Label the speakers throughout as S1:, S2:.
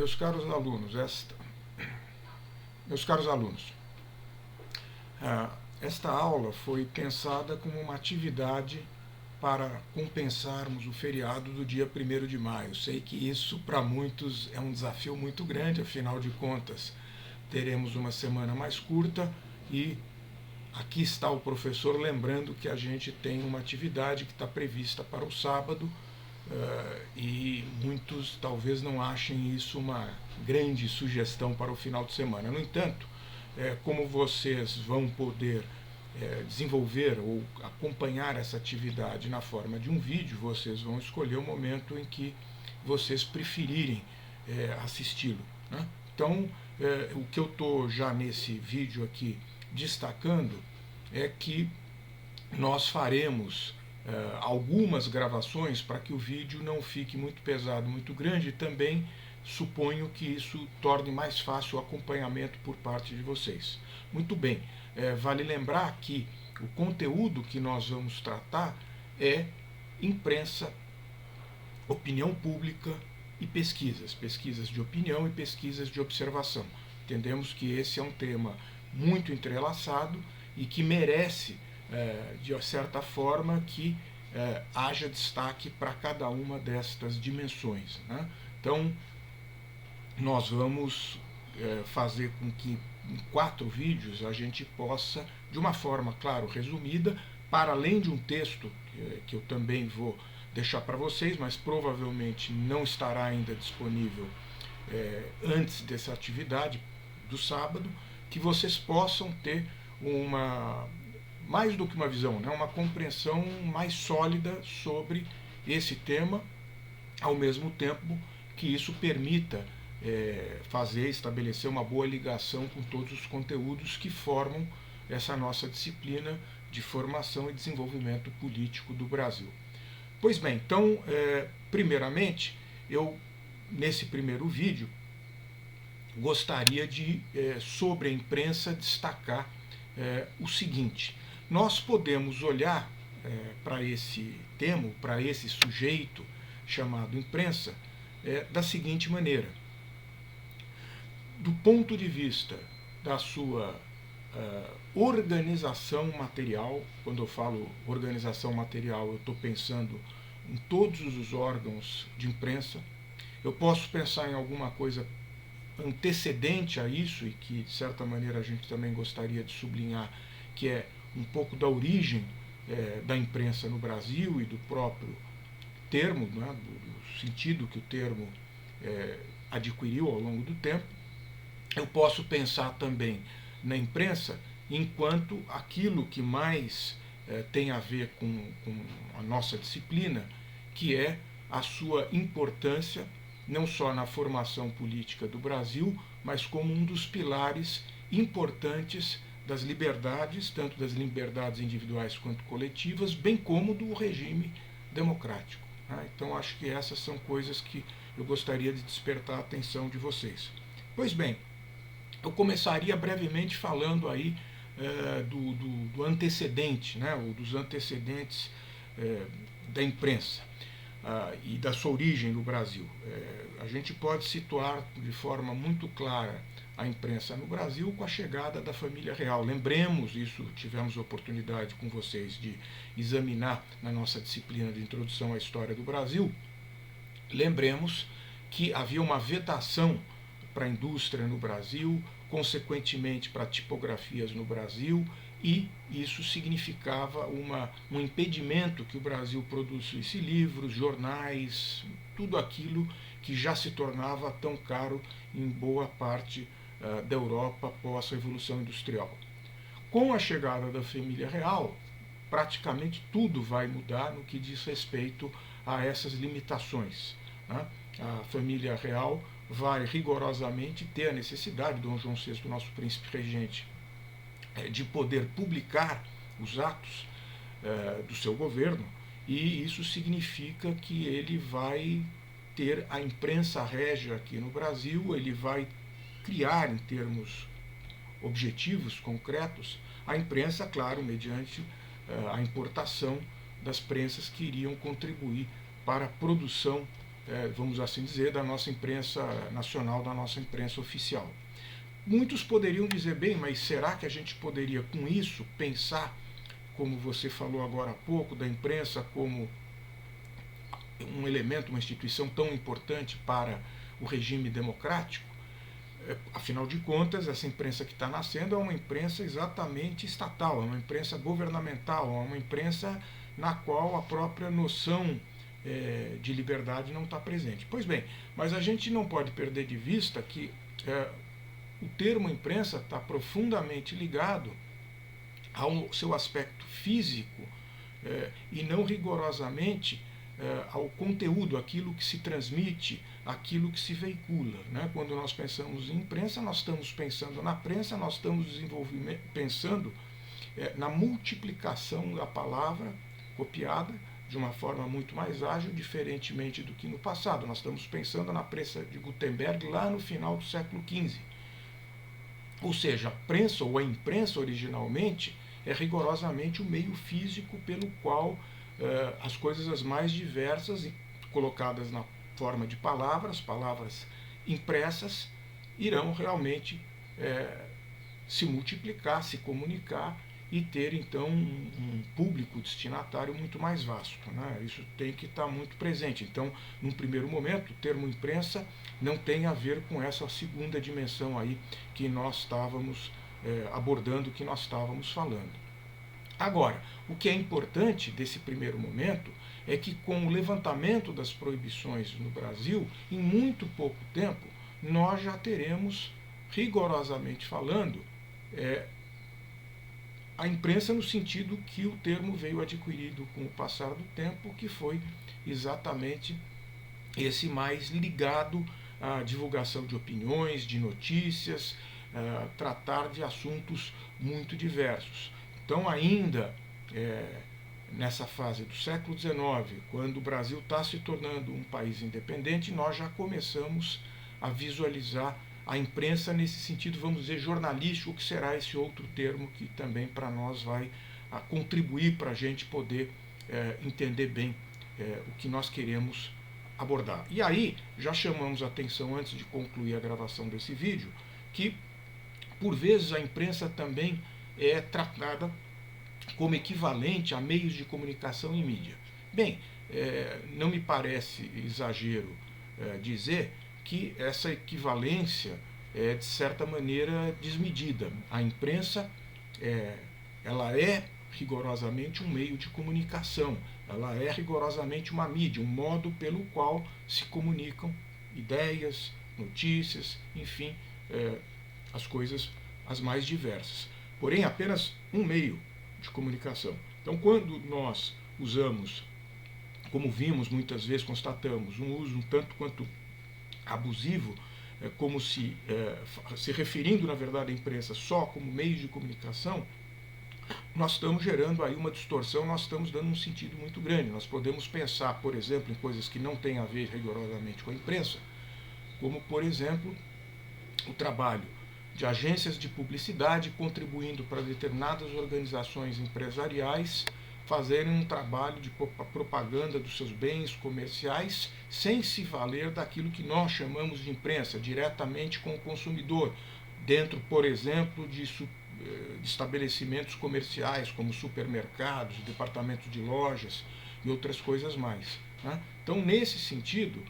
S1: Meus caros alunos, esta aula foi pensada como uma atividade para compensarmos o feriado do dia 1º de maio. Sei que isso para muitos é um desafio muito grande, afinal de contas teremos uma semana mais curta e aqui está o professor lembrando que a gente tem uma atividade que está prevista para o sábado, e muitos talvez não achem isso uma grande sugestão para o final de semana. No entanto, como vocês vão poder desenvolver ou acompanhar essa atividade na forma de um vídeo, vocês vão escolher o momento em que vocês preferirem assisti-lo, né? Então, o que eu estou já nesse vídeo aqui destacando é que nós faremos algumas gravações para que o vídeo não fique muito pesado, muito grande, e também suponho que isso torne mais fácil o acompanhamento por parte de vocês. Muito bem, vale lembrar que o conteúdo que nós vamos tratar é imprensa, opinião pública e pesquisas de opinião e pesquisas de observação. Entendemos que esse é um tema muito entrelaçado e que merece, de certa forma, que haja destaque para cada uma destas dimensões, né? Então, nós vamos fazer com que em 4 vídeos a gente possa, de uma forma, claro, resumida, para além de um texto que eu também vou deixar para vocês, mas provavelmente não estará ainda disponível antes dessa atividade do sábado, que vocês possam ter mais do que uma visão, né, uma compreensão mais sólida sobre esse tema, ao mesmo tempo que isso permita estabelecer uma boa ligação com todos os conteúdos que formam essa nossa disciplina de formação e desenvolvimento político do Brasil. Pois bem, então, primeiramente, eu, nesse primeiro vídeo, gostaria de, sobre a imprensa, destacar o seguinte: nós podemos olhar para esse tema, para esse sujeito chamado imprensa, da seguinte maneira. Do ponto de vista da sua organização material, quando eu falo organização material, eu estou pensando em todos os órgãos de imprensa. Eu posso pensar em alguma coisa antecedente a isso, e que de certa maneira a gente também gostaria de sublinhar, que é um pouco da origem da imprensa no Brasil e do próprio termo, né, do sentido que o termo adquiriu ao longo do tempo. Eu posso pensar também na imprensa enquanto aquilo que mais tem a ver com a nossa disciplina, que é a sua importância não só na formação política do Brasil, mas como um dos pilares importantes das liberdades, tanto das liberdades individuais quanto coletivas, bem como do regime democrático. Então, acho que essas são coisas que eu gostaria de despertar a atenção de vocês. Pois bem, eu começaria brevemente falando aí do antecedente, né, ou dos antecedentes da imprensa e da sua origem no Brasil. A gente pode situar de forma muito clara a imprensa no Brasil com a chegada da família real. Lembremos, isso tivemos a oportunidade com vocês de examinar na nossa disciplina de introdução à história do Brasil. Lembremos que havia uma vetação para a indústria no Brasil, consequentemente para tipografias no Brasil, e isso significava um impedimento que o Brasil produzisse livros, jornais, tudo aquilo que já se tornava tão caro em boa parte da Europa após a Revolução Industrial. Com a chegada da família real, praticamente tudo vai mudar no que diz respeito a essas limitações, né? A família real vai rigorosamente ter a necessidade, Dom João VI, nosso príncipe regente, de poder publicar os atos do seu governo, e isso significa que ele vai ter a imprensa régia aqui no Brasil, ele vai criar, em termos objetivos, concretos, a imprensa, claro, mediante a importação das prensas que iriam contribuir para a produção vamos assim dizer, da nossa imprensa nacional, da nossa imprensa oficial. Muitos poderiam dizer, bem, mas será que a gente poderia, com isso, pensar, como você falou agora há pouco, da imprensa como um elemento, uma instituição tão importante para o regime democrático? Afinal de contas, essa imprensa que está nascendo é uma imprensa exatamente estatal, é uma imprensa governamental, é uma imprensa na qual a própria noção de liberdade não está presente. Pois bem, mas a gente não pode perder de vista que o termo imprensa está profundamente ligado ao seu aspecto físico e não rigorosamente ao conteúdo, aquilo que se transmite, aquilo que se veicula. Né? Quando nós pensamos em imprensa, nós estamos pensando na prensa, nós estamos pensando na multiplicação da palavra copiada de uma forma muito mais ágil, diferentemente do que no passado. Nós estamos pensando na prensa de Gutenberg lá no final do século XV. Ou seja, a prensa ou a imprensa originalmente é rigorosamente o meio físico pelo qual as coisas as mais diversas, colocadas na forma de palavras impressas, irão realmente se multiplicar, se comunicar e ter então um público destinatário muito mais vasto. Né? Isso tem que estar muito presente. Então, num primeiro momento, o termo imprensa não tem a ver com essa segunda dimensão aí que nós estávamos abordando, que nós estávamos falando. Agora, o que é importante desse primeiro momento é que com o levantamento das proibições no Brasil, em muito pouco tempo, nós já teremos, rigorosamente falando, a imprensa no sentido que o termo veio adquirido com o passar do tempo, que foi exatamente esse mais ligado à divulgação de opiniões, de notícias, tratar de assuntos muito diversos. Então, ainda nessa fase do século XIX, quando o Brasil está se tornando um país independente, nós já começamos a visualizar a imprensa nesse sentido, vamos dizer, jornalístico, que será esse outro termo que também para nós vai contribuir para a gente poder entender bem o que nós queremos abordar. E aí, já chamamos a atenção, antes de concluir a gravação desse vídeo, que por vezes a imprensa também é tratada como equivalente a meios de comunicação e mídia. Bem, não me parece exagero dizer que essa equivalência é, de certa maneira, desmedida. A imprensa ela é rigorosamente um meio de comunicação, ela é rigorosamente uma mídia, um modo pelo qual se comunicam ideias, notícias, enfim, as coisas as mais diversas. Porém, apenas um meio de comunicação. Então, quando nós usamos, como vimos muitas vezes, constatamos, um uso um tanto quanto abusivo, como se referindo, na verdade, à imprensa só como meio de comunicação, nós estamos gerando aí uma distorção, nós estamos dando um sentido muito grande. Nós podemos pensar, por exemplo, em coisas que não têm a ver rigorosamente com a imprensa, como, por exemplo, o trabalho de agências de publicidade contribuindo para determinadas organizações empresariais fazerem um trabalho de propaganda dos seus bens comerciais sem se valer daquilo que nós chamamos de imprensa, diretamente com o consumidor, dentro, por exemplo, de estabelecimentos comerciais, como supermercados, departamentos de lojas e outras coisas mais. Né? Então, nesse sentido,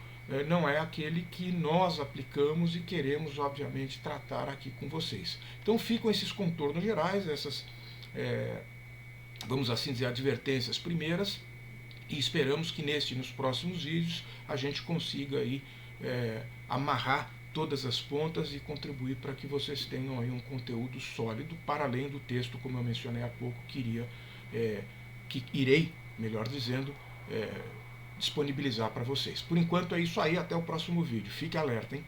S1: não é aquele que nós aplicamos e queremos, obviamente, tratar aqui com vocês. Então, ficam esses contornos gerais, essas vamos assim dizer, advertências primeiras, e esperamos que neste e nos próximos vídeos a gente consiga aí, amarrar todas as pontas e contribuir para que vocês tenham aí um conteúdo sólido, para além do texto, como eu mencionei há pouco, que irei, melhor dizendo, disponibilizar para vocês. Por enquanto é isso aí, até o próximo vídeo. Fique alerta, hein?